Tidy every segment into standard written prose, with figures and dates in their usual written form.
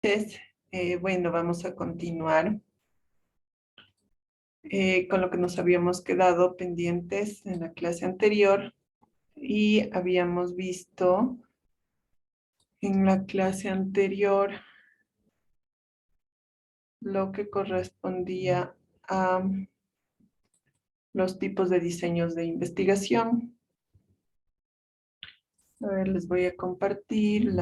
Entonces, bueno, vamos a continuar con lo que nos habíamos quedado pendientes en la clase anterior y habíamos visto en la clase anterior lo que correspondía a los tipos de diseños de investigación. A ver, les voy a compartir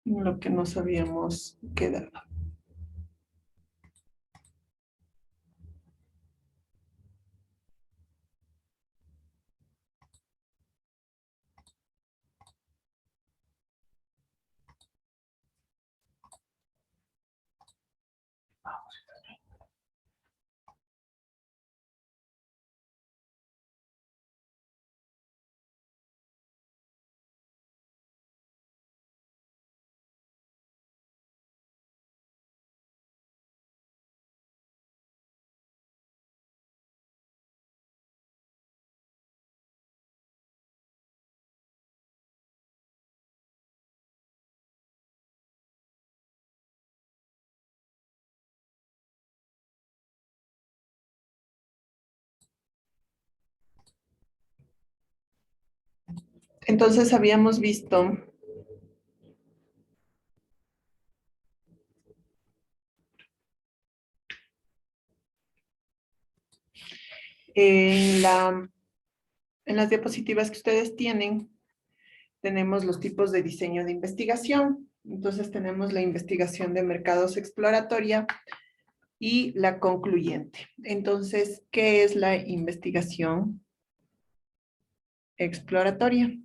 lo que nos habíamos quedado. Entonces habíamos visto en las diapositivas que ustedes tienen, tenemos los tipos de diseño de investigación. Entonces tenemos la investigación de mercados exploratoria y la concluyente. Entonces, ¿qué es la investigación exploratoria?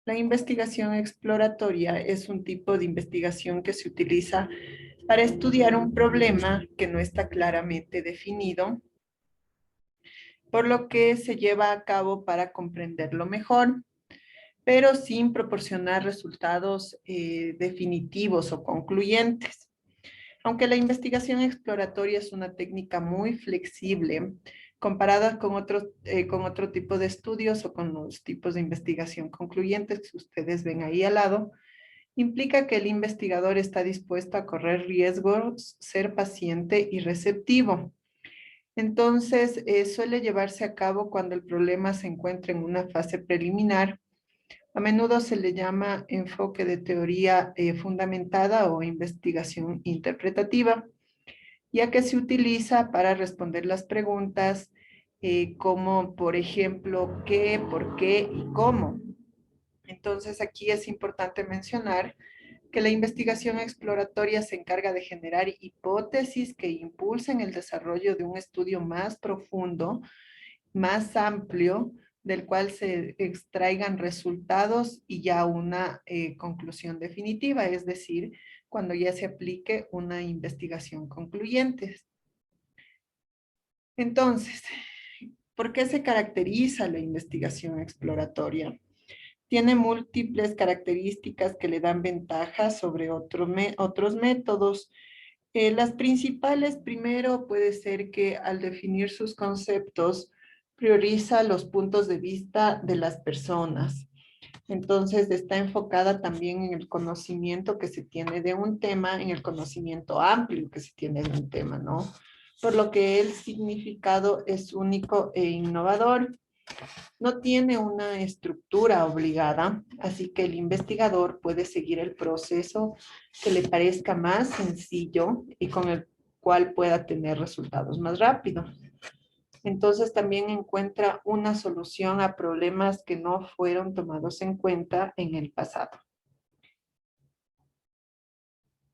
La investigación exploratoria es un tipo de investigación que se utiliza para estudiar un problema que no está claramente definido, por lo que se lleva a cabo para comprenderlo mejor, pero sin proporcionar resultados definitivos o concluyentes. Aunque la investigación exploratoria es una técnica muy flexible comparada con otro tipo de estudios o con los tipos de investigación concluyentes que ustedes ven ahí al lado, implica que el investigador está dispuesto a correr riesgos, ser paciente y receptivo. Entonces, suele llevarse a cabo cuando el problema se encuentra en una fase preliminar. A menudo se le llama enfoque de teoría fundamentada o investigación interpretativa, ya que se utiliza para responder las preguntas como, por ejemplo, qué, por qué y cómo. Entonces, aquí es importante mencionar que la investigación exploratoria se encarga de generar hipótesis que impulsen el desarrollo de un estudio más profundo, más amplio, del cual se extraigan resultados y ya una conclusión definitiva, es decir, cuando ya se aplique una investigación concluyente. Entonces, ¿por qué se caracteriza la investigación exploratoria? Tiene múltiples características que le dan ventajas sobre otros métodos. Las principales, primero, puede ser que al definir sus conceptos, prioriza los puntos de vista de las personas. Entonces, está enfocada también en el conocimiento que se tiene de un tema, en el conocimiento amplio que se tiene de un tema, ¿no? Por lo que el significado es único e innovador. No tiene una estructura obligada, así que el investigador puede seguir el proceso que le parezca más sencillo y con el cual pueda tener resultados más rápido. Entonces también encuentra una solución a problemas que no fueron tomados en cuenta en el pasado.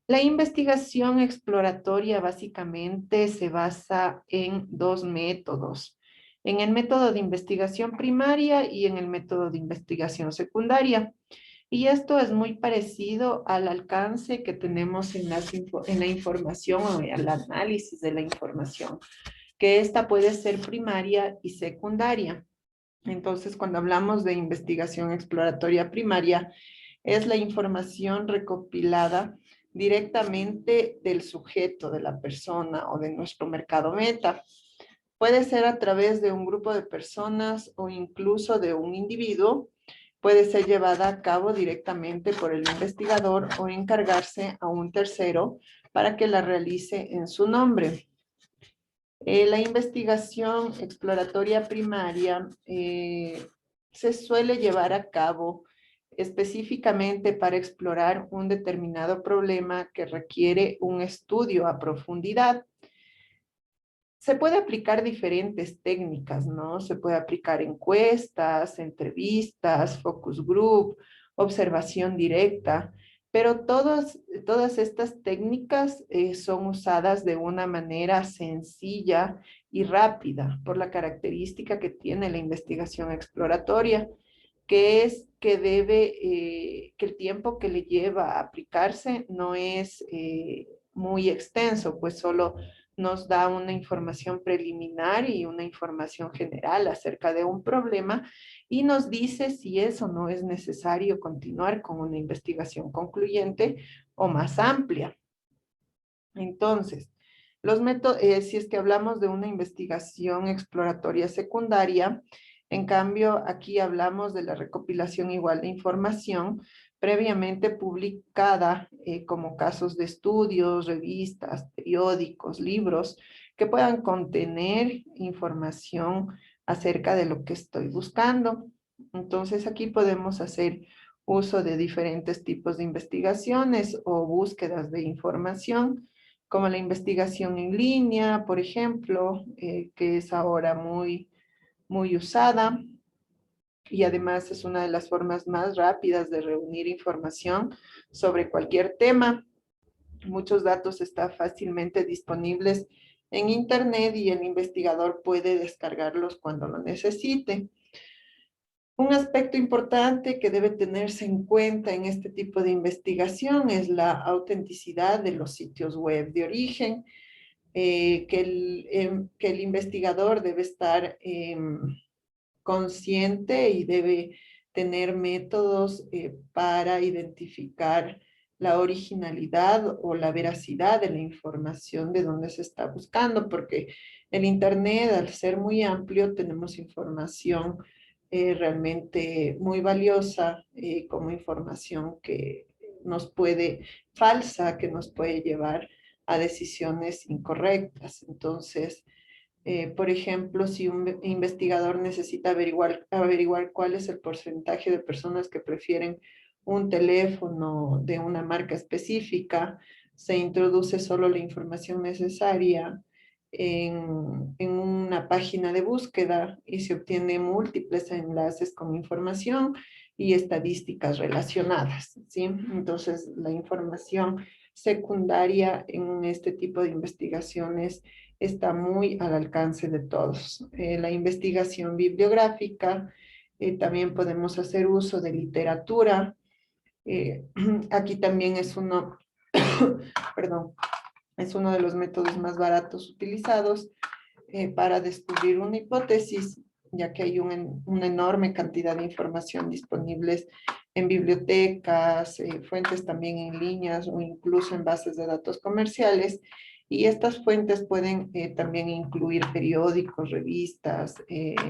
La investigación exploratoria básicamente se basa en dos métodos, en el método de investigación primaria y en el método de investigación secundaria. Y esto es muy parecido al alcance que tenemos en la información o al análisis de la información, que esta puede ser primaria y secundaria. Entonces, cuando hablamos de investigación exploratoria primaria, es la información recopilada directamente del sujeto, de la persona o de nuestro mercado meta. Puede ser a través de un grupo de personas o incluso de un individuo, puede ser llevada a cabo directamente por el investigador o encargarse a un tercero para que la realice en su nombre. La investigación exploratoria primaria se suele llevar a cabo específicamente para explorar un determinado problema que requiere un estudio a profundidad. Se puede aplicar diferentes técnicas, ¿no? Se puede aplicar encuestas, entrevistas, focus group, observación directa, pero todas estas técnicas son usadas de una manera sencilla y rápida por la característica que tiene la investigación exploratoria, que es que el tiempo que le lleva a aplicarse no es muy extenso, pues solo nos da una información preliminar y una información general acerca de un problema y nos dice si es o no es necesario continuar con una investigación concluyente o más amplia. Entonces, si es que hablamos de una investigación exploratoria secundaria, en cambio, aquí hablamos de la recopilación igual de información previamente publicada como casos de estudios, revistas, periódicos, libros, que puedan contener información acerca de lo que estoy buscando. Entonces, aquí podemos hacer uso de diferentes tipos de investigaciones o búsquedas de información como la investigación en línea, por ejemplo, que es ahora muy usada y además es una de las formas más rápidas de reunir información sobre cualquier tema. Muchos datos están fácilmente disponibles en Internet y el investigador puede descargarlos cuando lo necesite. Un aspecto importante que debe tenerse en cuenta en este tipo de investigación es la autenticidad de los sitios web de origen, que el investigador debe estar consciente y debe tener métodos para identificar la originalidad o la veracidad de la información de donde se está buscando, porque el Internet, al ser muy amplio, tenemos información realmente muy valiosa, como información que falsa, que nos puede llevar a decisiones incorrectas. Entonces, por ejemplo, si un investigador necesita averiguar cuál es el porcentaje de personas que prefieren un teléfono de una marca específica, se introduce solo la información necesaria en una página de búsqueda y se obtiene múltiples enlaces con información y estadísticas relacionadas, ¿sí? Entonces, la información secundaria en este tipo de investigaciones está muy al alcance de todos. La investigación bibliográfica, también podemos hacer uso de literatura. Aquí también es perdón, es uno de los métodos más baratos utilizados para descubrir una hipótesis, ya que hay una enorme cantidad de información disponibles en bibliotecas, fuentes también en líneas o incluso en bases de datos comerciales. Y estas fuentes pueden también incluir periódicos, revistas,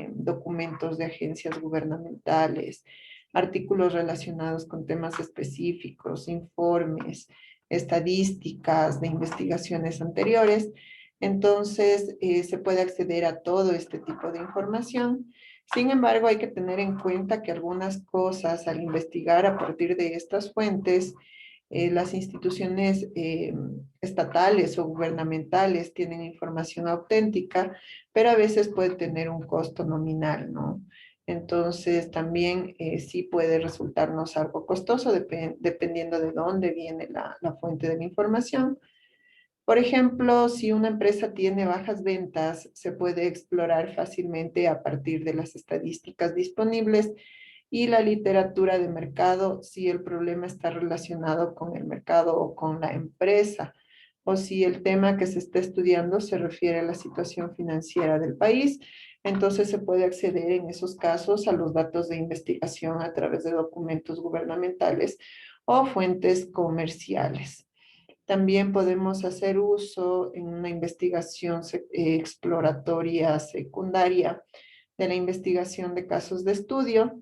documentos de agencias gubernamentales, artículos relacionados con temas específicos, informes, estadísticas de investigaciones anteriores. Entonces, se puede acceder a todo este tipo de información. Sin embargo, hay que tener en cuenta que algunas cosas al investigar a partir de estas fuentes, las instituciones estatales o gubernamentales tienen información auténtica, pero a veces puede tener un costo nominal, ¿no? Entonces, también sí puede resultarnos algo costoso dependiendo de dónde viene la fuente de la información. Por ejemplo, si una empresa tiene bajas ventas, se puede explorar fácilmente a partir de las estadísticas disponibles y la literatura de mercado si el problema está relacionado con el mercado o con la empresa, o si el tema que se está estudiando se refiere a la situación financiera del país. Entonces se puede acceder en esos casos a los datos de investigación a través de documentos gubernamentales o fuentes comerciales. También podemos hacer uso en una investigación exploratoria secundaria de la investigación de casos de estudio.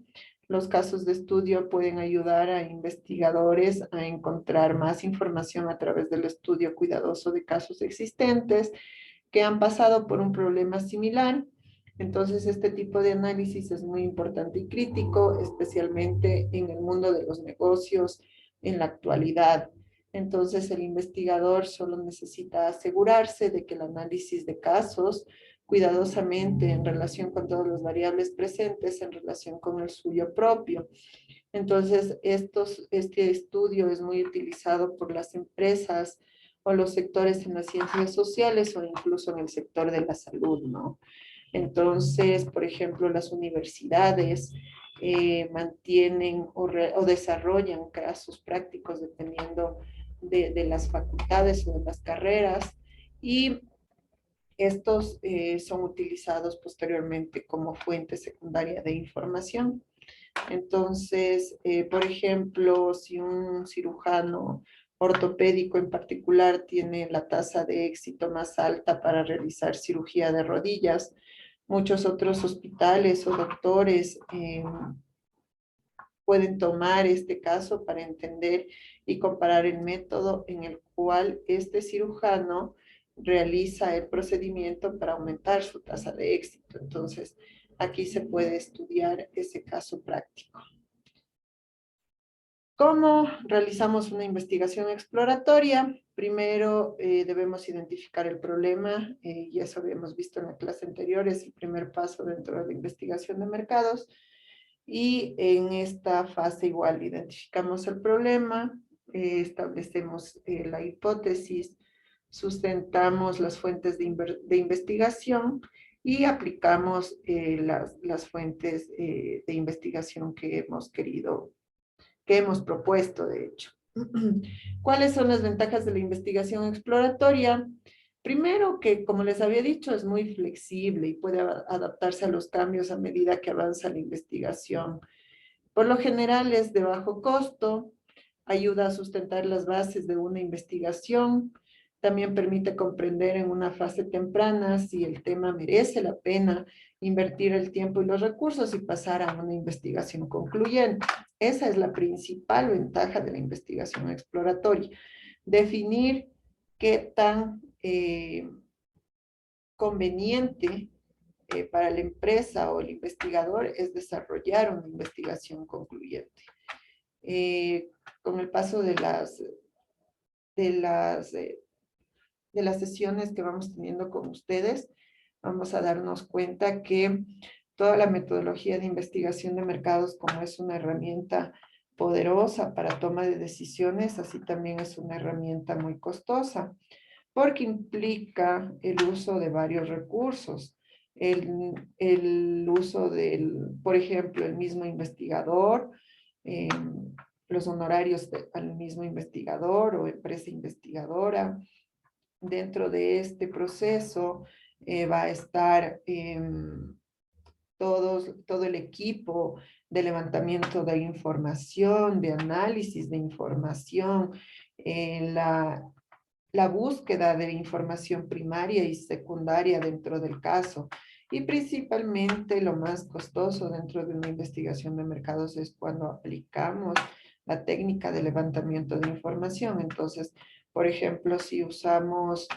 Los casos de estudio pueden ayudar a investigadores a encontrar más información a través del estudio cuidadoso de casos existentes que han pasado por un problema similar. Entonces, este tipo de análisis es muy importante y crítico, especialmente en el mundo de los negocios en la actualidad. Entonces, el investigador solo necesita asegurarse de que el análisis de casos cuidadosamente en relación con todas las variables presentes, en relación con el suyo propio. Entonces, este estudio es muy utilizado por las empresas o los sectores en las ciencias sociales o incluso en el sector de la salud, ¿no? Entonces, por ejemplo, las universidades mantienen o desarrollan casos prácticos dependiendo de las facultades o de las carreras y estos son utilizados posteriormente como fuente secundaria de información. Entonces, por ejemplo, si un cirujano ortopédico en particular tiene la tasa de éxito más alta para realizar cirugía de rodillas, muchos otros hospitales o doctores pueden tomar este caso para entender y comparar el método en el cual este cirujano realiza el procedimiento para aumentar su tasa de éxito. Entonces, aquí se puede estudiar ese caso práctico. ¿Cómo realizamos una investigación exploratoria? Primero debemos identificar el problema, y eso habíamos visto en la clase anterior, es el primer paso dentro de la investigación de mercados. Y en esta fase igual identificamos el problema, establecemos la hipótesis, sustentamos las fuentes de investigación y aplicamos las fuentes de investigación que hemos propuesto, de hecho. ¿Cuáles son las ventajas de la investigación exploratoria? Primero, que como les había dicho, es muy flexible y puede adaptarse a los cambios a medida que avanza la investigación. Por lo general es de bajo costo, ayuda a sustentar las bases de una investigación, también permite comprender en una fase temprana si el tema merece la pena invertir el tiempo y los recursos y pasar a una investigación concluyente. Esa es la principal ventaja de la investigación exploratoria. Definir qué tan conveniente para la empresa o el investigador es desarrollar una investigación concluyente. Con el paso de las, eh, de las sesiones que vamos teniendo con ustedes, vamos a darnos cuenta que toda la metodología de investigación de mercados, como es una herramienta poderosa para toma de decisiones, así también es una herramienta muy costosa, porque implica el uso de varios recursos. El uso por ejemplo, el mismo investigador, eh, los honorarios al mismo investigador o empresa investigadora. Dentro de este proceso va a estar todo el equipo de levantamiento de información, de análisis de información, la búsqueda de información primaria y secundaria dentro del caso. Y principalmente lo más costoso dentro de una investigación de mercados es cuando aplicamos la técnica de levantamiento de información. Entonces, por ejemplo, si usamos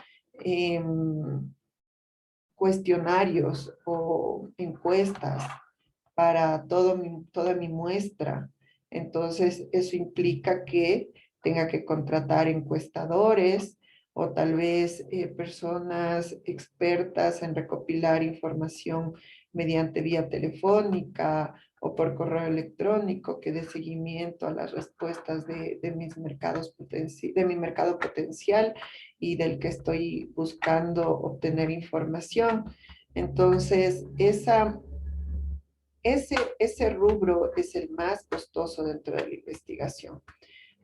cuestionarios o encuestas para toda mi muestra, entonces eso implica que tenga que contratar encuestadores o tal vez personas expertas en recopilar información mediante vía telefónica o por correo electrónico que dé seguimiento a las respuestas de mi mercado potencial y del que estoy buscando obtener información. Entonces, ese rubro es el más costoso dentro de la investigación.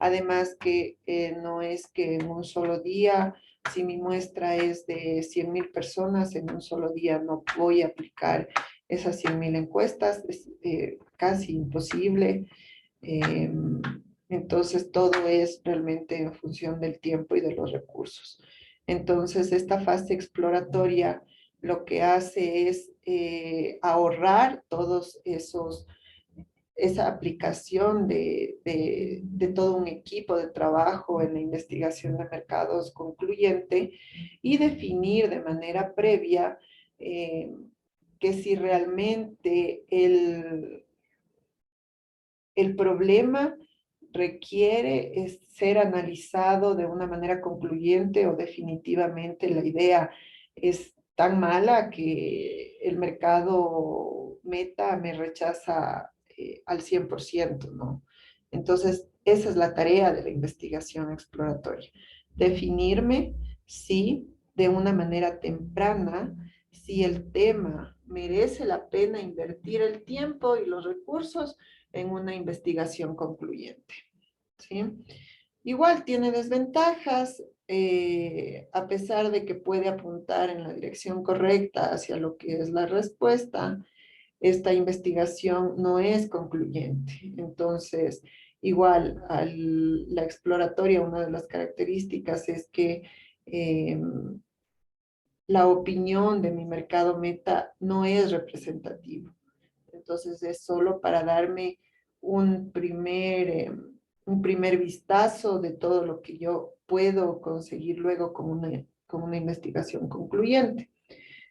Además que no es que en un solo día, si mi muestra es de 100,000 personas, en un solo día no voy a aplicar esas 100,000 encuestas, es casi imposible. Eh, entonces, todo es realmente en función del tiempo y de los recursos. Entonces, esta fase exploratoria lo que hace es ahorrar todos esa aplicación de todo un equipo de trabajo en la investigación de mercados concluyente y definir de manera previa que si realmente el problema requiere ser analizado de una manera concluyente o definitivamente la idea es tan mala que el mercado meta me rechaza al 100%, ¿no? Entonces, esa es la tarea de la investigación exploratoria. Definirme si de una manera temprana, si el tema merece la pena invertir el tiempo y los recursos en una investigación concluyente. ¿Sí? Igual tiene desventajas, a pesar de que puede apuntar en la dirección correcta hacia lo que es la respuesta, esta investigación no es concluyente. Entonces, igual, la exploratoria, una de las características es que la opinión de mi mercado meta no es representativo. Entonces es solo para darme un primer vistazo de todo lo que yo puedo conseguir luego con una investigación concluyente.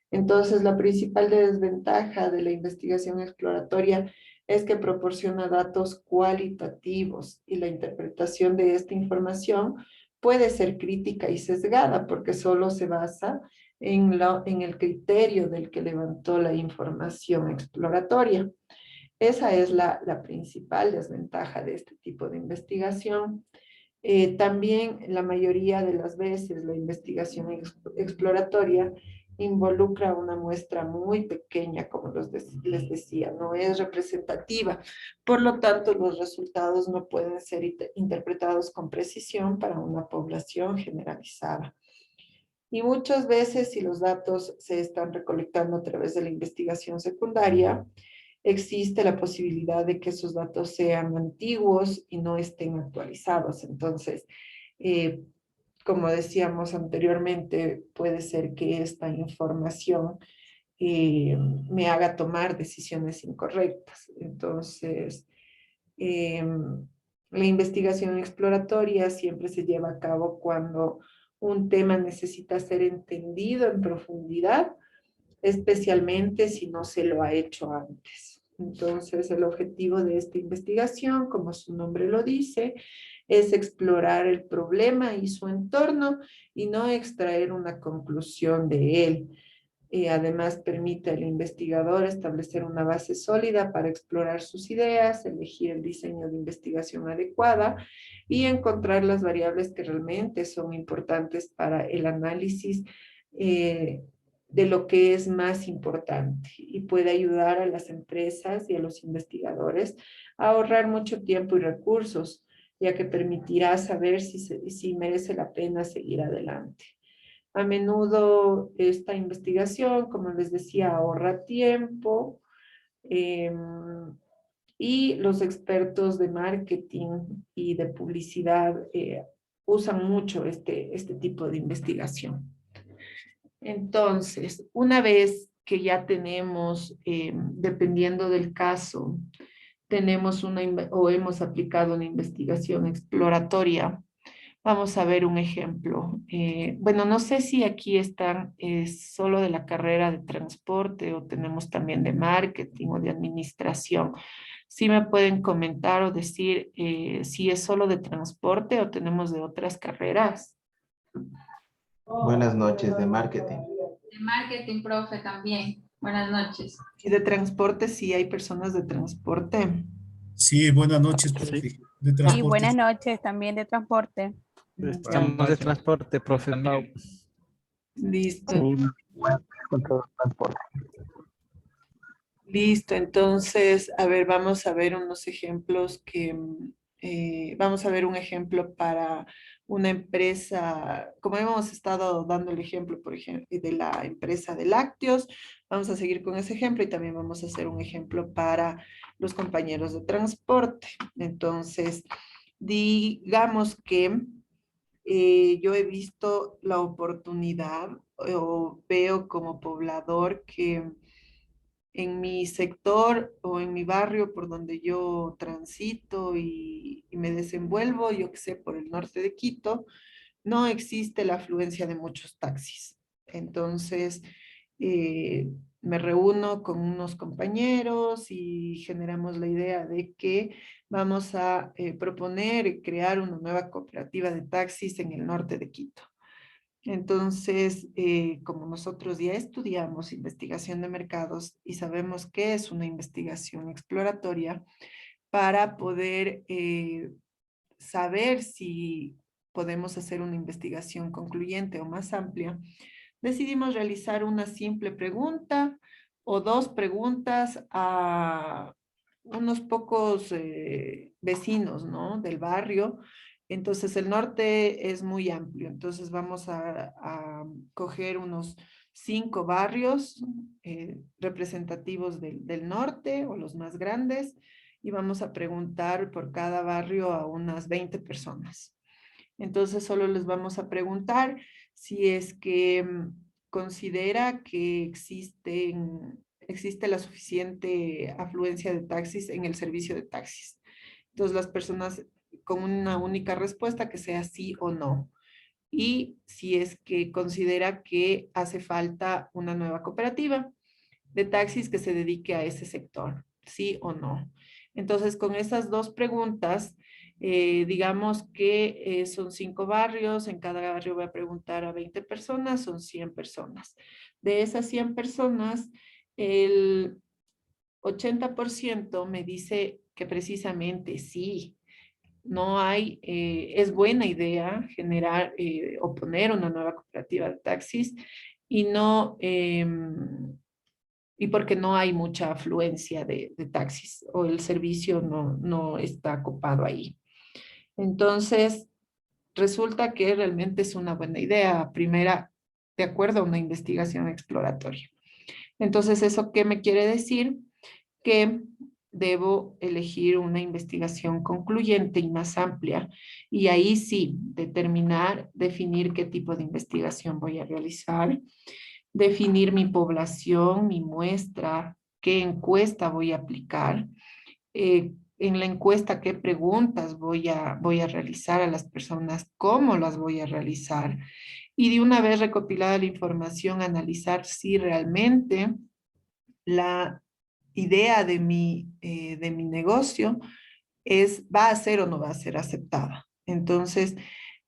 Entonces, la principal desventaja de la investigación exploratoria es que proporciona datos cualitativos y la interpretación de esta información puede ser crítica y sesgada porque solo se basa en el criterio del que levantó la información exploratoria. Esa es la principal desventaja de este tipo de investigación. También la mayoría de las veces la investigación exploratoria involucra una muestra muy pequeña, como les decía, no es representativa. Por lo tanto, los resultados no pueden ser interpretados con precisión para una población generalizada. Y muchas veces, si los datos se están recolectando a través de la investigación secundaria, existe la posibilidad de que esos datos sean antiguos y no estén actualizados. Entonces, eh, como decíamos anteriormente, puede ser que esta información me haga tomar decisiones incorrectas. Entonces, eh, la investigación exploratoria siempre se lleva a cabo cuando un tema necesita ser entendido en profundidad, especialmente si no se lo ha hecho antes. Entonces, el objetivo de esta investigación, como su nombre lo dice, es explorar el problema y su entorno y no extraer una conclusión de él. Además, permite al investigador establecer una base sólida para explorar sus ideas, elegir el diseño de investigación adecuada y encontrar las variables que realmente son importantes para el análisis de lo que es más importante y puede ayudar a las empresas y a los investigadores a ahorrar mucho tiempo y recursos, ya que permitirá saber si merece la pena seguir adelante. A menudo esta investigación, como les decía, ahorra tiempo y los expertos de marketing y de publicidad usan mucho este tipo de investigación. Entonces, una vez que ya tenemos, dependiendo del caso, tenemos o hemos aplicado una investigación exploratoria, vamos a ver un ejemplo. Bueno, no sé si aquí están solo de la carrera de transporte o tenemos también de marketing o de administración. Si me pueden comentar o decir si es solo de transporte o tenemos de otras carreras. Buenas noches, de marketing. De marketing, profe, también. Buenas noches. Y de transporte, sí hay personas de transporte. Sí, buenas noches, profe. Sí, De Y transporte. buenas noches también de transporte. estamos de transporte, profe Pau. Listo. Sí, Listo, entonces, a ver, vamos a ver unos ejemplos vamos a ver un ejemplo para una empresa, como hemos estado dando el ejemplo, por ejemplo, de la empresa de lácteos, vamos a seguir con ese ejemplo y también vamos a hacer un ejemplo para los compañeros de transporte. Entonces, digamos que yo he visto la oportunidad o veo como poblador que en mi sector o en mi barrio por donde yo transito y me desenvuelvo, yo que sé, por el norte de Quito, no existe la afluencia de muchos taxis. Entonces, me reúno con unos compañeros y generamos la idea de que vamos a proponer crear una nueva cooperativa de taxis en el norte de Quito. Entonces, como nosotros ya estudiamos investigación de mercados y sabemos qué es una investigación exploratoria, para poder saber si podemos hacer una investigación concluyente o más amplia, decidimos realizar una simple pregunta o dos preguntas a unos pocos vecinos, ¿no? Del barrio. Entonces el norte es muy amplio, entonces vamos a coger unos 5 barrios representativos del norte o los más grandes y vamos a preguntar por cada barrio a unas 20 personas. Entonces solo les vamos a preguntar si es que considera que existe la suficiente afluencia de taxis en el servicio de taxis. Entonces las personas con una única respuesta que sea sí o no. Y si es que considera que hace falta una nueva cooperativa de taxis que se dedique a ese sector, sí o no. Entonces, con esas dos preguntas, digamos que son 5 barrios, en cada barrio voy a preguntar a 20 personas, son 100 personas. De esas 100 personas, el 80% me dice que precisamente sí, no hay, es buena idea generar o poner una nueva cooperativa de taxis y no, y porque no hay mucha afluencia de taxis o el servicio no está copado ahí. Entonces, resulta que realmente es una buena idea, primera, de acuerdo a una investigación exploratoria. Entonces, ¿eso qué me quiere decir? Que debo elegir una investigación concluyente y más amplia y ahí sí determinar, definir qué tipo de investigación voy a realizar, definir mi población, mi muestra, qué encuesta voy a aplicar, en la encuesta qué preguntas voy a realizar a las personas, cómo las voy a realizar y de una vez recopilada la información, analizar si realmente la idea de mi negocio va a ser o no va a ser aceptada. Entonces,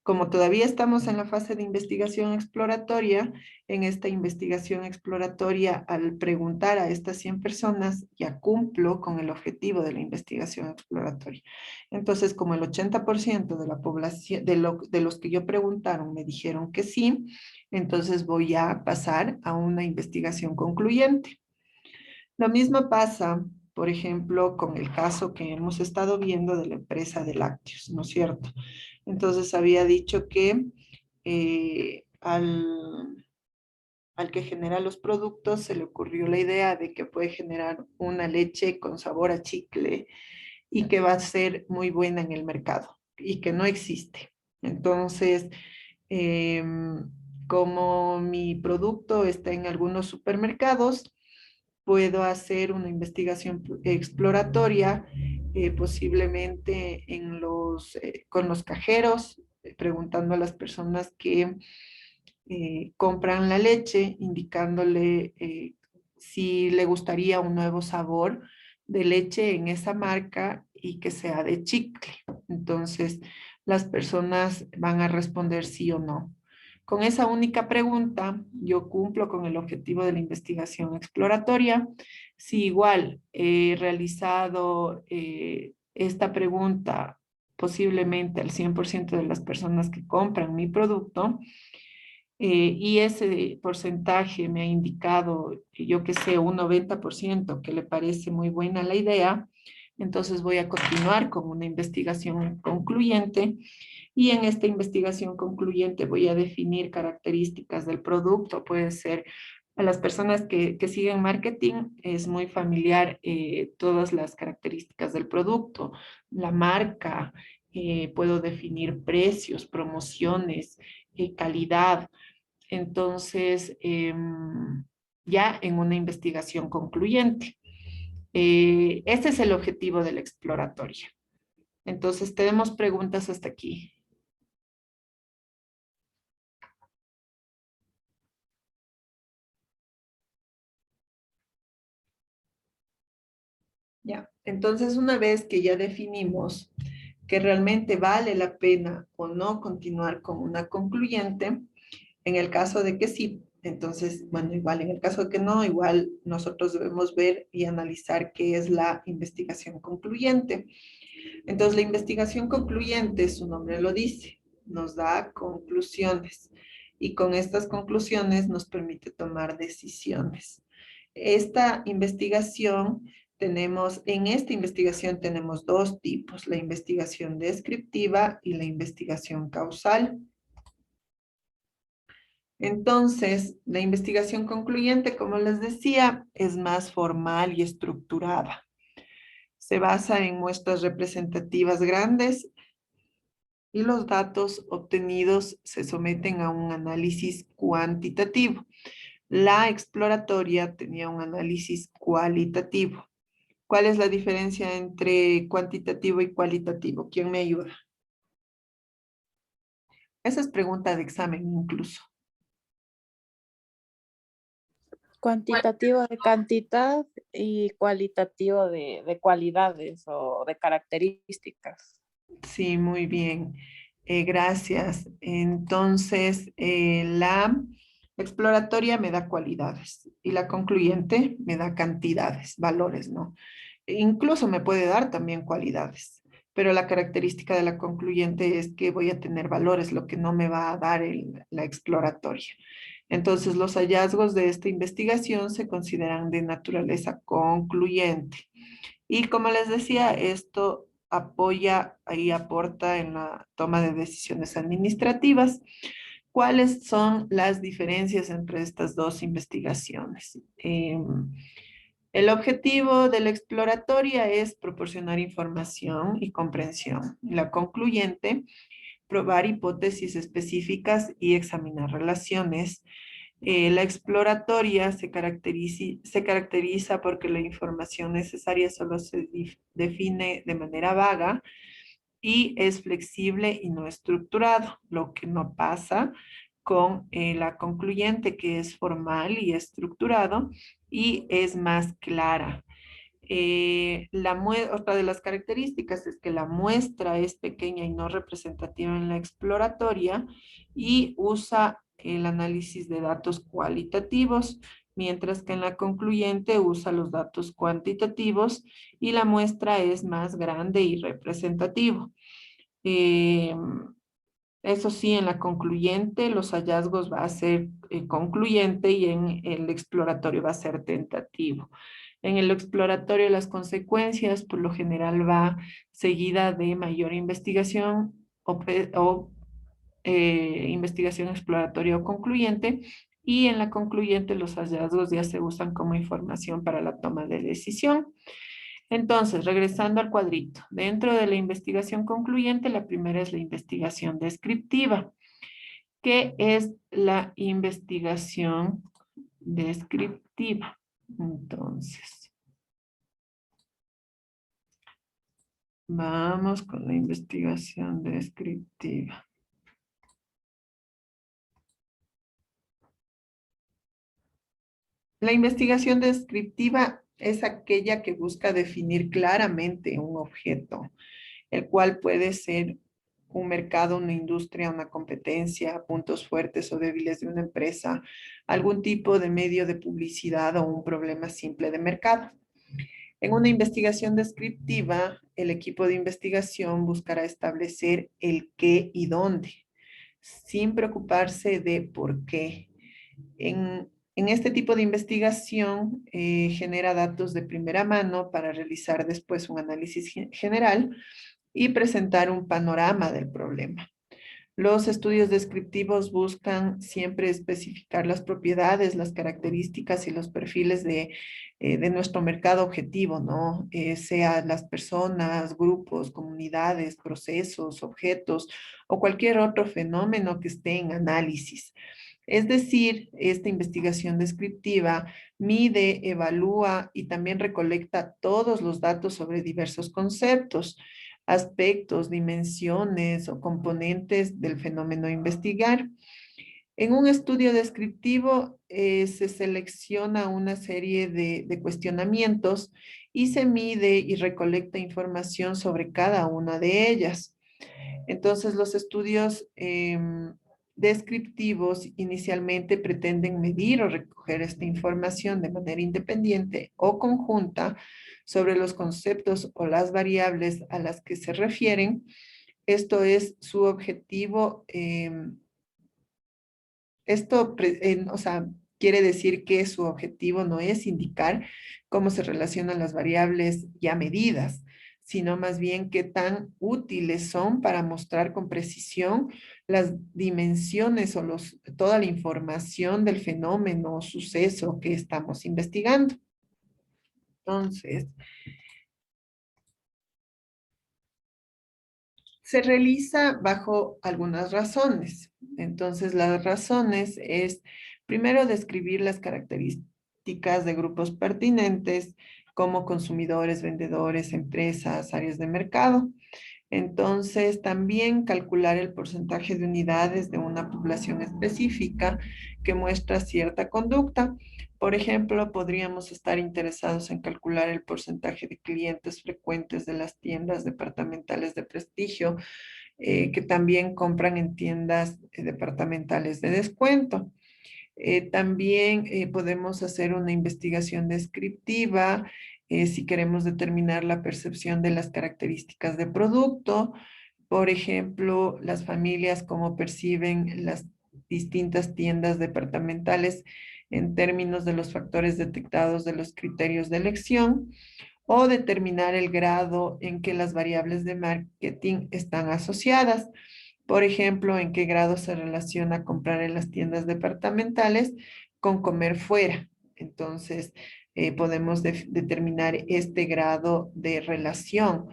como todavía estamos en la fase de investigación exploratoria, en esta investigación exploratoria, al preguntar a estas 100 personas, ya cumplo con el objetivo de la investigación exploratoria. Entonces, como el 80% de la población, de los que yo preguntaron me dijeron que sí, entonces voy a pasar a una investigación concluyente. Lo mismo pasa, por ejemplo, con el caso que hemos estado viendo de la empresa de lácteos, ¿no es cierto? Entonces había dicho que al que genera los productos se le ocurrió la idea de que puede generar una leche con sabor a chicle y que va a ser muy buena en el mercado y que no existe. Entonces, como mi producto está en algunos supermercados, puedo hacer una investigación exploratoria, posiblemente con los cajeros, preguntando a las personas que compran la leche, indicándole si le gustaría un nuevo sabor de leche en esa marca y que sea de chicle. Entonces, las personas van a responder sí o no. Con esa única pregunta, yo cumplo con el objetivo de la investigación exploratoria. Si igual he realizado esta pregunta posiblemente al 100% de las personas que compran mi producto, y ese porcentaje me ha indicado, yo que sé, un 90% que le parece muy buena la idea, entonces voy a continuar con una investigación concluyente y en esta investigación concluyente voy a definir características del producto. Puede ser, a las personas que siguen marketing es muy familiar todas las características del producto, la marca, puedo definir precios, promociones, calidad. Entonces, ya en una investigación concluyente. Este es el objetivo de la exploratoria. Entonces, tenemos preguntas hasta aquí. Ya, entonces una vez que ya definimos que realmente vale la pena o no continuar con una concluyente, en el caso de que sí, entonces, bueno, igual en el caso de que no, igual nosotros debemos ver y analizar qué es la investigación concluyente. Entonces, la investigación concluyente, su nombre lo dice, nos da conclusiones y con estas conclusiones nos permite tomar decisiones. Esta investigación en esta investigación tenemos dos tipos, la investigación descriptiva y la investigación causal. Entonces, la investigación concluyente, como les decía, es más formal y estructurada. Se basa en muestras representativas grandes y los datos obtenidos se someten a un análisis cuantitativo. La exploratoria tenía un análisis cualitativo. ¿Cuál es la diferencia entre cuantitativo y cualitativo? ¿Quién me ayuda? Esa es pregunta de examen incluso. Cuantitativo de cantidad y cualitativo de cualidades o de características. Sí, muy bien. Gracias. Entonces, la exploratoria me da cualidades y la concluyente me da cantidades, valores, ¿no? Incluso me puede dar también cualidades, pero la característica de la concluyente es que voy a tener valores, lo que no me va a dar la exploratoria. Entonces, los hallazgos de esta investigación se consideran de naturaleza concluyente. Y como les decía, esto apoya y aporta en la toma de decisiones administrativas. ¿Cuáles son las diferencias entre estas dos investigaciones? El objetivo de la exploratoria es proporcionar información y comprensión. La concluyente, probar hipótesis específicas y examinar relaciones. La exploratoria se caracteriza porque la información necesaria solo se define de manera vaga y es flexible y no estructurado, lo que no pasa con la concluyente, que es formal y estructurado y es más clara. Otra de las características es que la muestra es pequeña y no representativa en la exploratoria y usa el análisis de datos cualitativos, mientras que en la concluyente usa los datos cuantitativos y la muestra es más grande y representativo. Eso sí, en la concluyente los hallazgos va a ser concluyente y en el exploratorio va a ser tentativo. En el exploratorio las consecuencias por lo general va seguida de mayor investigación o investigación exploratoria o concluyente, y en la concluyente los hallazgos ya se usan como información para la toma de decisión. Entonces, regresando al cuadrito, dentro de la investigación concluyente, la primera es la investigación descriptiva. ¿Qué es la investigación descriptiva? Entonces, vamos con la investigación descriptiva. La investigación descriptiva es aquella que busca definir claramente un objeto, el cual puede ser un mercado, una industria, una competencia, puntos fuertes o débiles de una empresa, algún tipo de medio de publicidad o un problema simple de mercado. En una investigación descriptiva, el equipo de investigación buscará establecer el qué y dónde, sin preocuparse de por qué. En este tipo de investigación genera datos de primera mano para realizar después un análisis general y presentar un panorama del problema. Los estudios descriptivos buscan siempre especificar las propiedades, las características y los perfiles de nuestro mercado objetivo, ¿no? Sea las personas, grupos, comunidades, procesos, objetos o cualquier otro fenómeno que esté en análisis. Es decir, esta investigación descriptiva mide, evalúa y también recolecta todos los datos sobre diversos conceptos, aspectos, dimensiones o componentes del fenómeno a investigar. En un estudio descriptivo se selecciona una serie de cuestionamientos y se mide y recolecta información sobre cada una de ellas. Entonces, los estudios descriptivos inicialmente pretenden medir o recoger esta información de manera independiente o conjunta sobre los conceptos o las variables a las que se refieren. Esto es su objetivo. O sea, quiere decir que su objetivo no es indicar cómo se relacionan las variables ya medidas, sino más bien qué tan útiles son para mostrar con precisión las dimensiones o toda la información del fenómeno o suceso que estamos investigando. Entonces, se realiza bajo algunas razones. Entonces, las razones es, primero, describir las características de grupos pertinentes como consumidores, vendedores, empresas, áreas de mercado. Entonces, también calcular el porcentaje de unidades de una población específica que muestra cierta conducta. Por ejemplo, podríamos estar interesados en calcular el porcentaje de clientes frecuentes de las tiendas departamentales de prestigio que también compran en tiendas departamentales de descuento. También podemos hacer una investigación descriptiva si queremos determinar la percepción de las características de producto. Por ejemplo, las familias, cómo perciben las distintas tiendas departamentales en términos de los factores detectados de los criterios de elección, o determinar el grado en que las variables de marketing están asociadas. Por ejemplo, en qué grado se relaciona comprar en las tiendas departamentales con comer fuera. Entonces, podemos determinar este grado de relación.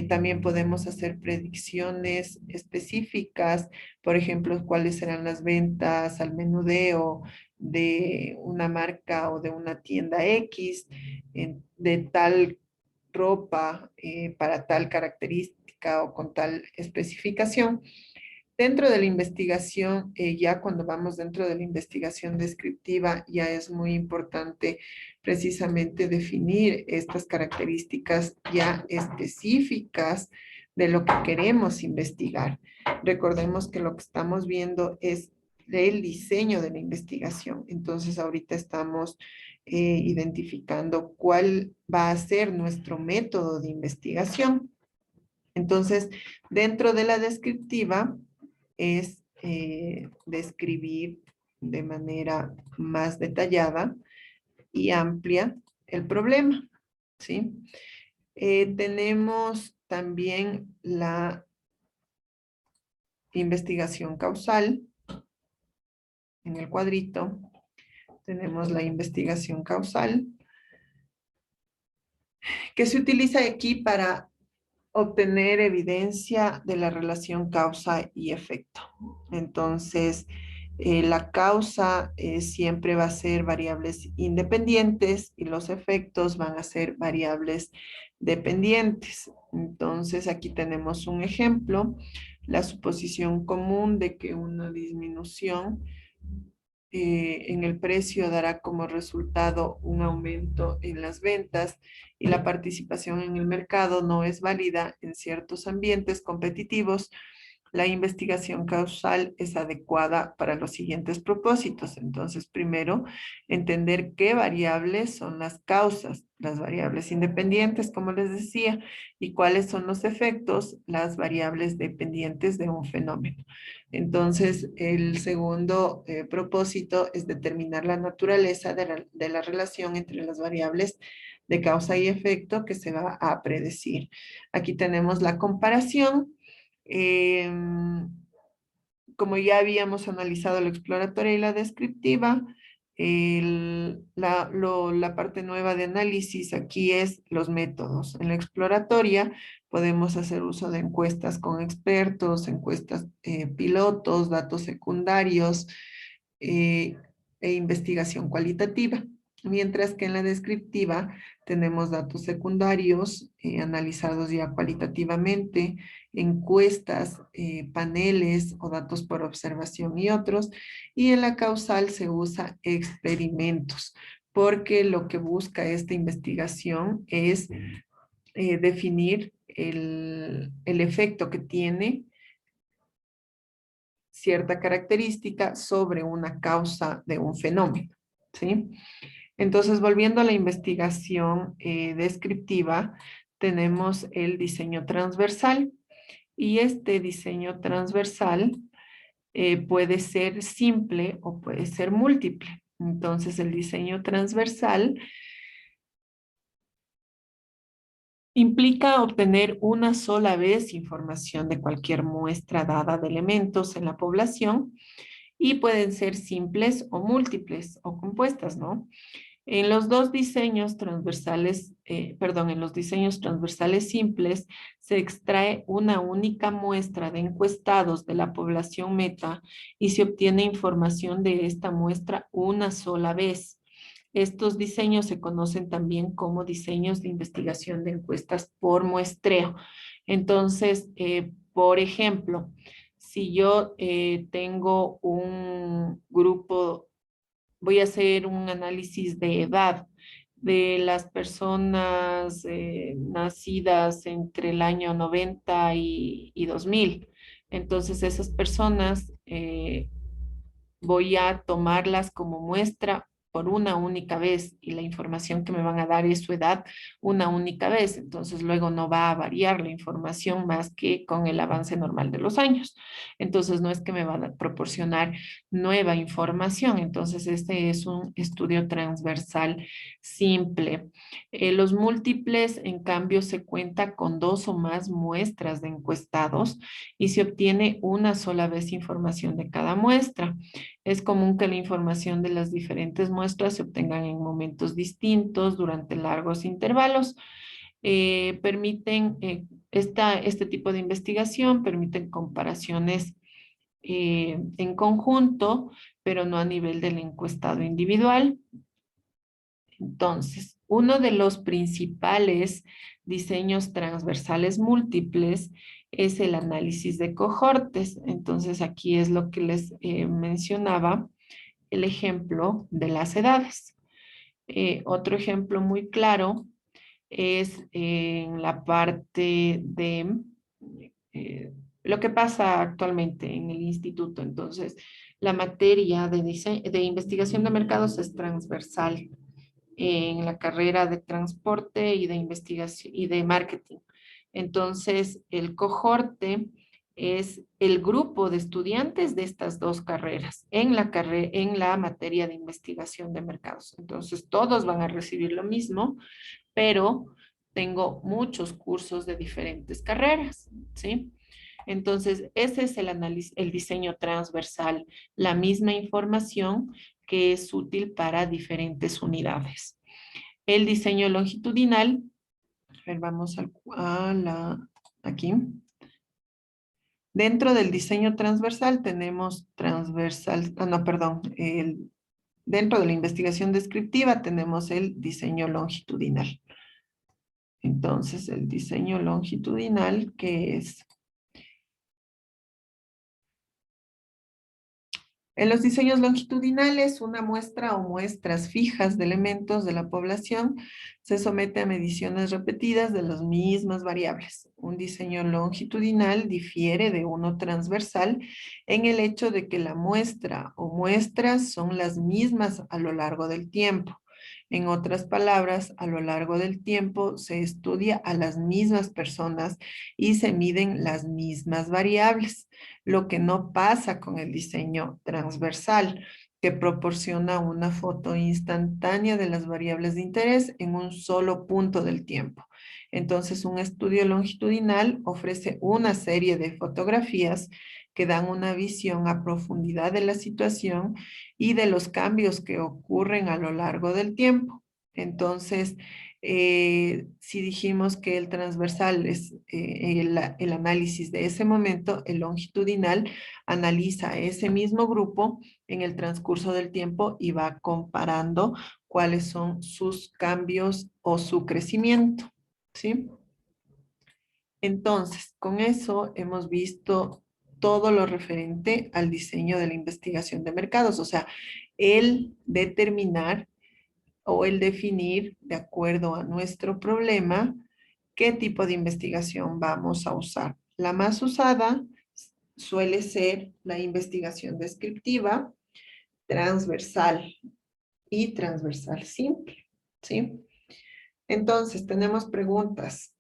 También podemos hacer predicciones específicas, por ejemplo, cuáles serán las ventas al menudeo de una marca o de una tienda X, de tal ropa para tal característica o con tal especificación. Dentro de la investigación, ya cuando vamos dentro de la investigación descriptiva, ya es muy importante precisamente definir estas características ya específicas de lo que queremos investigar. Recordemos que lo que estamos viendo es el diseño de la investigación. Entonces, ahorita estamos identificando cuál va a ser nuestro método de investigación. Entonces, dentro de la descriptiva es describir de manera más detallada y amplia el problema, ¿sí? Tenemos también la investigación causal. En el cuadrito tenemos la investigación causal, que se utiliza aquí para obtener evidencia de la relación causa y efecto. Entonces, la causa siempre va a ser variables independientes y los efectos van a ser variables dependientes. Entonces, aquí tenemos un ejemplo, la suposición común de que una disminución en el precio dará como resultado un aumento en las ventas y la participación en el mercado no es válida en ciertos ambientes competitivos. La investigación causal es adecuada para los siguientes propósitos. Entonces, primero, entender qué variables son las causas, las variables independientes, como les decía, y cuáles son los efectos, las variables dependientes de un fenómeno. Entonces, el segundo propósito es determinar la naturaleza de la relación entre las variables de causa y efecto que se va a predecir. Aquí tenemos la comparación. Como ya habíamos analizado la exploratoria y la descriptiva, la parte nueva de análisis aquí es los métodos. En la exploratoria podemos hacer uso de encuestas con expertos, encuestas pilotos, datos secundarios, e investigación cualitativa. Mientras que en la descriptiva tenemos datos secundarios analizados ya cualitativamente, encuestas, paneles o datos por observación y otros. Y en la causal se usa experimentos, porque lo que busca esta investigación es definir el efecto que tiene cierta característica sobre una causa de un fenómeno, ¿sí? Entonces, volviendo a la investigación descriptiva, tenemos el diseño transversal, y este diseño transversal puede ser simple o puede ser múltiple. Entonces, el diseño transversal implica obtener una sola vez información de cualquier muestra dada de elementos en la población, y pueden ser simples o múltiples o compuestas, ¿no? En los diseños transversales simples se extrae una única muestra de encuestados de la población meta y se obtiene información de esta muestra una sola vez. Estos diseños se conocen también como diseños de investigación de encuestas por muestreo. Entonces, por ejemplo, si yo tengo un grupo, voy a hacer un análisis de edad de las personas nacidas entre el año 90 y 2000. Entonces, esas personas voy a tomarlas como muestra por una única vez, y la información que me van a dar es su edad una única vez. Entonces luego no va a variar la información más que con el avance normal de los años. Entonces no es que me van a proporcionar nueva información. Entonces este es un estudio transversal simple. Los múltiples, en cambio, se cuenta con 2 o más muestras de encuestados y se obtiene una sola vez información de cada muestra. Es común que la información de las diferentes muestras se obtengan en momentos distintos durante largos intervalos. Este tipo de investigación permiten comparaciones en conjunto, pero no a nivel del encuestado individual. Entonces, uno de los principales diseños transversales múltiples es el análisis de cohortes. Entonces, aquí es lo que les mencionaba, el ejemplo de las edades. Otro ejemplo muy claro es en la parte de lo que pasa actualmente en el instituto. Entonces, la materia de investigación de mercados es transversal en la carrera de transporte y de investigación y de marketing. Entonces, el cohorte es el grupo de estudiantes de estas 2 carreras en la materia de investigación de mercados. Entonces, todos van a recibir lo mismo, pero tengo muchos cursos de diferentes carreras, ¿sí? Entonces, ese es el diseño transversal, la misma información que es útil para diferentes unidades. El diseño longitudinal, a ver, vamos aquí. Dentro del diseño transversal tenemos dentro de la investigación descriptiva tenemos el diseño longitudinal. Entonces, el diseño longitudinal, ¿qué es? En los diseños longitudinales, una muestra o muestras fijas de elementos de la población se somete a mediciones repetidas de las mismas variables. Un diseño longitudinal difiere de uno transversal en el hecho de que la muestra o muestras son las mismas a lo largo del tiempo. En otras palabras, a lo largo del tiempo se estudia a las mismas personas y se miden las mismas variables, lo que no pasa con el diseño transversal, que proporciona una foto instantánea de las variables de interés en un solo punto del tiempo. Entonces, un estudio longitudinal ofrece una serie de fotografías que dan una visión a profundidad de la situación y de los cambios que ocurren a lo largo del tiempo. Entonces, Si dijimos que el transversal es el análisis de ese momento, el longitudinal analiza ese mismo grupo en el transcurso del tiempo y va comparando cuáles son sus cambios o su crecimiento, ¿sí? Entonces, con eso hemos visto todo lo referente al diseño de la investigación de mercados, o sea, el determinar o el definir, de acuerdo a nuestro problema, qué tipo de investigación vamos a usar. La más usada suele ser la investigación descriptiva, transversal y transversal simple, ¿sí? Entonces, tenemos preguntas.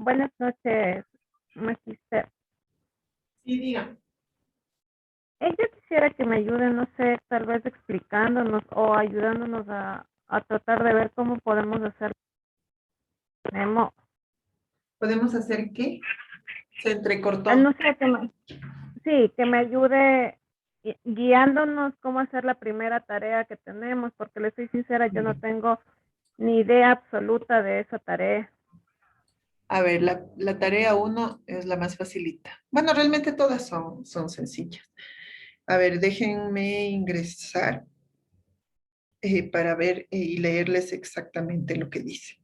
Buenas noches, Magister. Sí, diga. Yo quisiera que me ayuden, no sé, tal vez explicándonos o ayudándonos a tratar de ver cómo podemos hacer. Tenemos, ¿Podemos hacer qué? Se entrecortó. no sé, sí, que me ayude guiándonos cómo hacer la primera tarea que tenemos, porque le soy sincera, yo no tengo ni idea absoluta de esa tarea. A ver, la tarea 1 es la más facilita. Bueno, realmente todas son sencillas. A ver, déjenme ingresar para ver y leerles exactamente lo que dice.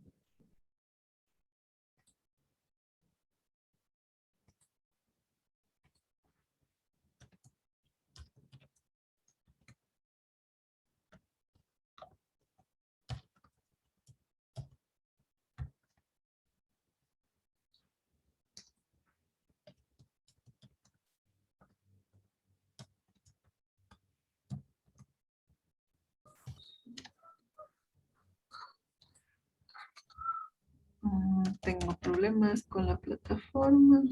Tengo problemas con la plataforma.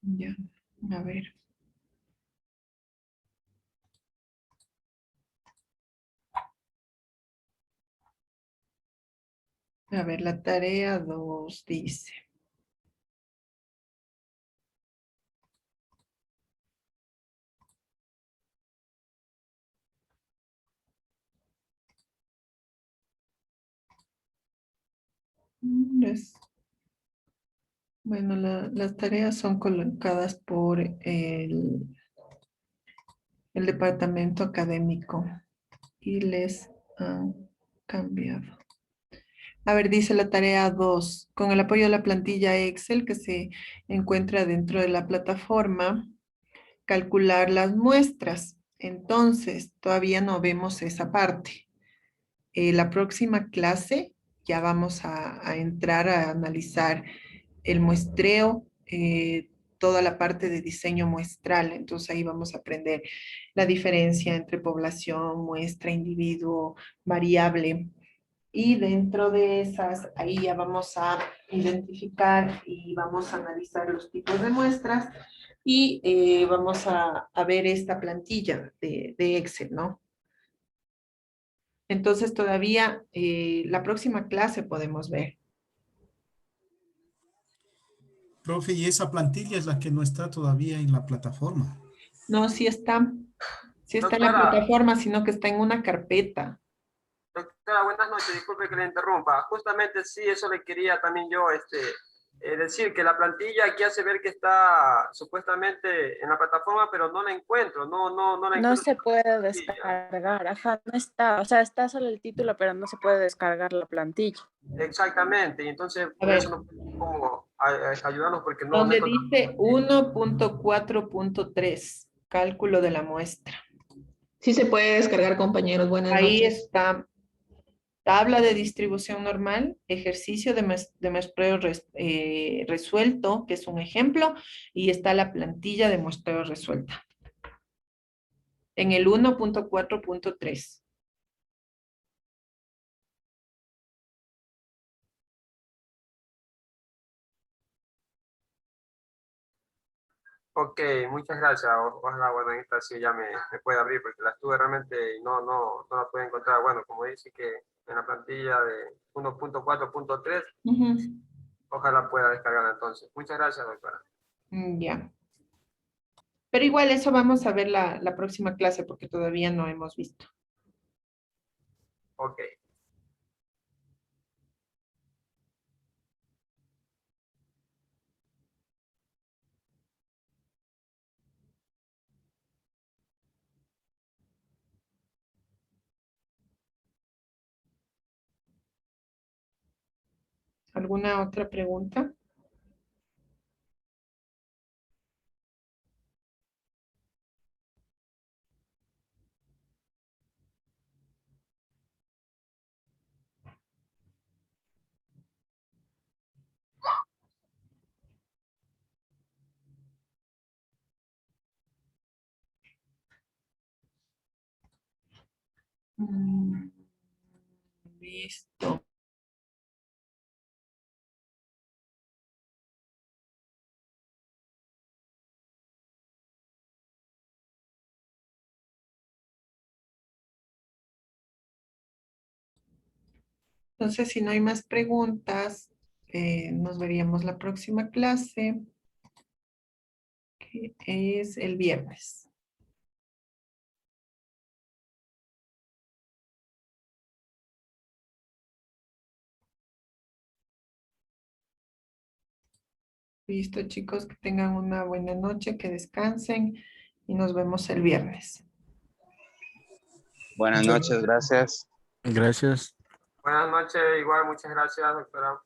Ya, a ver. A ver, la tarea 2 dice. Bueno, las tareas son colocadas por el departamento académico y les han cambiado. A ver, dice la tarea 2, con el apoyo de la plantilla Excel que se encuentra dentro de la plataforma, calcular las muestras. Entonces, todavía no vemos esa parte. La próxima clase ya vamos a entrar a analizar el muestreo, toda la parte de diseño muestral. Entonces ahí vamos a aprender la diferencia entre población, muestra, individuo, variable. Y dentro de esas, ahí ya vamos a identificar y vamos a analizar los tipos de muestras y vamos a ver esta plantilla de Excel, ¿no? Entonces todavía la próxima clase podemos ver. Profe, y esa plantilla es la que no está todavía en la plataforma. No, sí está. Sí está en la Doctora, plataforma, sino que está en una carpeta. doctora, buenas noches, disculpe que le interrumpa. Justamente sí, eso le quería también yo decir, que la plantilla aquí hace ver que está supuestamente en la plataforma, pero no la encuentro, no la No encuentro. se puede descargar, ajá, no está, o sea, está solo el título, pero no se puede descargar la plantilla. Exactamente, y entonces A por ver, eso no puedo como ayudarnos porque no donde encuentro. dice 1.4.3, cálculo de la muestra. Sí se puede descargar, compañeros. Buenas Ahí noches. está tabla de distribución normal, ejercicio de muestreo resuelto, que es un ejemplo, y está la plantilla de muestreo resuelta. En el 1.4.3. Ok, muchas gracias. Ojalá, bueno, en esta sí ya me puede abrir porque la estuve realmente y no la pude encontrar. Bueno, como dice que en la plantilla de 1.4.3, ojalá pueda descargarla entonces. Muchas gracias, doctora. Ya. Pero igual eso vamos a ver la próxima clase porque todavía no hemos visto. Ok. ¿Alguna otra pregunta? Listo. Entonces, si no hay más preguntas, nos veríamos la próxima clase, que es el viernes. Listo, chicos, que tengan una buena noche, que descansen y nos vemos el viernes. Buenas noches, gracias. Gracias. Buenas noches, igual, muchas gracias, doctora.